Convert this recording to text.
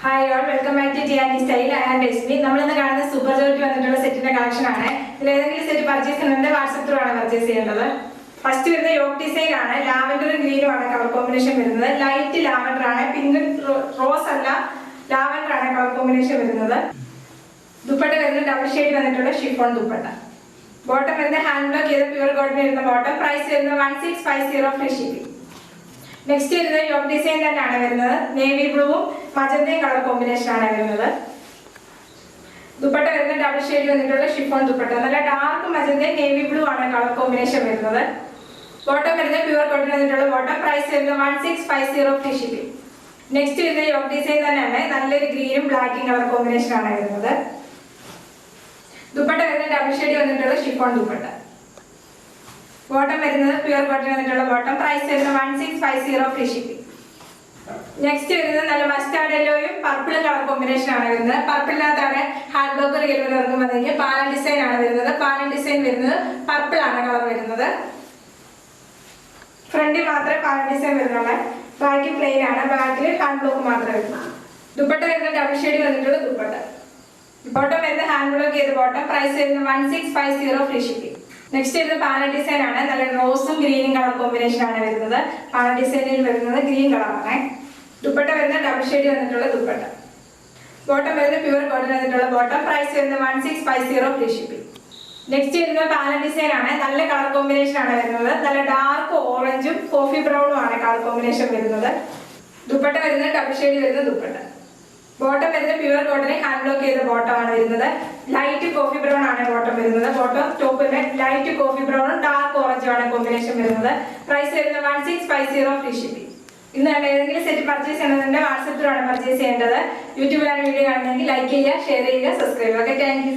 Hi all, welcome back to Tiani Style. I am Rashmi. നമ്മൾ ഇന്ന് കാണുന്ന super George വന്നിട്ടുള്ള സെറ്റിന്റെ കളക്ഷൻ ആണ്. ഇതിൽ ഏതെങ്കിലും സെറ്റ് പർച്ചേസ് ചെയ്യണമെങ്കിൽ വാട്സ്ആപ്പ് ത്രൂ ആണ് പർച്ചേസ് ചെയ്യേണ്ടത്. ഫസ്റ്റ് വരുന്ന യോക്ക് ഡിസൈൻ ആണ്. ലാവൻഡറും ഗ്രീനും ആണ് കളർ കോമ്പിനേഷൻ വരുന്നത്. ലൈറ്റ് ലാവൻഡർ ആണ്, പിങ്ക് റോസ് അല്ല, ലാവൻഡർ ആണ് കളർ കോമ്പിനേഷൻ വരുന്നത്. ദുപ്പട്ട വരുന്ന ഡബിൾ ഷെയ്ഡ് വന്നിട്ടുള്ള ഷിഫോൺ ദുപ്പട്ട. ബോട്ടം വരുന്ന ഹാൻഡ് ബ്ലോക്ക് ചെയ്ത പ്യൂർ കോട്ടൺ വരുന്ന ബോട്ടം. പ്രൈസ് വരുന്നത് 1650 ഫ്രീ ഷിപ്പിംഗ്. നെക്സ്റ്റ് വരുന്നത് യോക്ക് ഡിസൈൻ തന്നെയാണ് വരുന്നത്. നേവി ബ്ലൂവും മജന്തയും കളർ കോമ്പിനേഷൻ ആണ് വരുന്നത്. ദുപ്പട്ട വരുന്ന ഡബിൾ ഷെയ്ഡ് വന്നിട്ടുള്ള ഷിഫോൺ ദുപ്പട്ട. നല്ല ഡാർക്ക് മജന്തയും നേവി ബ്ലൂ ആണ് കളർ കോമ്പിനേഷൻ വരുന്നത്. ബോട്ടം വരുന്നത് പ്യൂർ കോട്ടൺ വന്നിട്ടുള്ള ബോട്ടം. പ്രൈസ് വരുന്നത് 1650 ഫ്രീ ഷിപ്പിംഗ്. നെക്സ്റ്റ് വരുന്ന യോക്ക് ഡിസൈൻ തന്നെയാണ്. നല്ലൊരു ഗ്രീനും ബ്ലാക്കും കളർ കോമ്പിനേഷൻ ആണ് വരുന്നത്. ദുപ്പട്ട വരുന്ന ഡബിൾ ഷെയ്ഡ് വന്നിട്ടുള്ള ഷിഫോൺ ദുപ്പട്ട. ബോട്ടം വരുന്നത് പ്യൂർ കോട്ടൺ വന്നിട്ടുള്ള ബോട്ടം. പ്രൈസ് വരുന്നത് 1650 ഫ്രീ ഷിപ്പിംഗ്. നെക്സ്റ്റ് വരുന്നത് നല്ല മസ്റ്റാർഡ് യെല്ലോയും പർപ്പിളും കളർ കോമ്പിനേഷൻ ആണ് വരുന്നത്. പർപ്പിളിനകത്താണ് ഹാൻഡ് ബ്ലോക്ക് റിയൽ ഇറങ്ങുമ്പോൾ പാലൻ ഡിസൈൻ ആണ് വരുന്നത്. പാലൻ ഡിസൈൻ വരുന്നത് പർപ്പിൾ ആണ് കളർ വരുന്നത്. ഫ്രണ്ടിൽ മാത്രമേ പാലൻ ഡിസൈൻ വരുന്നുള്ളൂ. ബാക്കി പ്ലെയിൻ ആണ്. ബാക്കിൽ ഹാൻഡ് ബ്ലോക്ക് മാത്രമേ വരുന്നു. ദുപ്പട്ട വരുന്ന ഡബിൾ ഷെയ്ഡ് വന്നിട്ടുള്ള ദുപ്പട്ട. ബോട്ടം വരുന്ന ഹാൻഡ് ബ്ലോക്ക് ചെയ്ത ബോട്ടം. പ്രൈസ് വരുന്നത് 1650 ഫ്രീ ഷിപ്പിംഗ്. നെക്സ്റ്റ് വരുന്നത് പാലൻ ഡിസൈൻ ആണ്. നല്ല റോസും ഗ്രീനും കളർ കോമ്പിനേഷൻ ആണ് വരുന്നത്. പാലൻ ഡിസൈനിൽ വരുന്നത് ഗ്രീൻ കളറാണ്. ദുപ്പട്ട വരുന്ന ഡബിൾ ഷെയ്ഡ് വന്നിട്ടുള്ള ദുപ്പട്ട. ബോട്ടം വരുന്ന പ്യൂർ കോട്ടൺ വന്നിട്ടുള്ള ബോട്ടം. പ്രൈസ് വരുന്നത് 1650 ഫ്രീ ഷിപ്പിംഗ്. നെക്സ്റ്റ് വരുന്നത് പാലൻ ഡിസൈൻ ആണ്. നല്ല കളർ കോമ്പിനേഷൻ ആണ് വരുന്നത്. നല്ല ഡാർക്ക് ഓറഞ്ചും കോഫി ബ്രൗണും ആണ് കളർ കോമ്പിനേഷൻ വരുന്നത്. ദുപ്പട്ട വരുന്നത് ഡബിൾ ഷെയ്ഡ് വരുന്ന ദുപ്പട്ട. ബോട്ടം വരുന്നത് പ്യൂർ കോട്ടൺ ഹാൻഡ് ബ്ലോക്ക് ചെയ്ത ബോട്ടം ആണ് വരുന്നത്. ലൈറ്റ് കോഫി ബ്രൗൺ ആണ് ബോട്ടം വരുന്നത്. ബോട്ടം ടോപ്പിന് ലൈറ്റ് കോഫി ബ്രൗണും ഡാർക്ക് ഓറഞ്ചും ആണ് കോമ്പിനേഷൻ വരുന്നത്. പ്രൈസ് വരുന്നത് 1650 ഫ്രീ ഷിപ്പിംഗ്. ഇന്ന് ഏതെങ്കിലും സെറ്റ് പർച്ചേസ് ചെയ്യണമെന്നുണ്ടെങ്കിൽ വാട്സ്ആപ്പ് ത്രൂ ആണ് പർച്ചേസ് ചെയ്യേണ്ടത്. യൂട്യൂബിലാണ് വീഡിയോ കാണുന്നതെങ്കിൽ ലൈക്ക് ചെയ്യുക, ഷെയർ ചെയ്യുക, സബ്സ്ക്രൈബ് ചെയ്യുക. Thank you.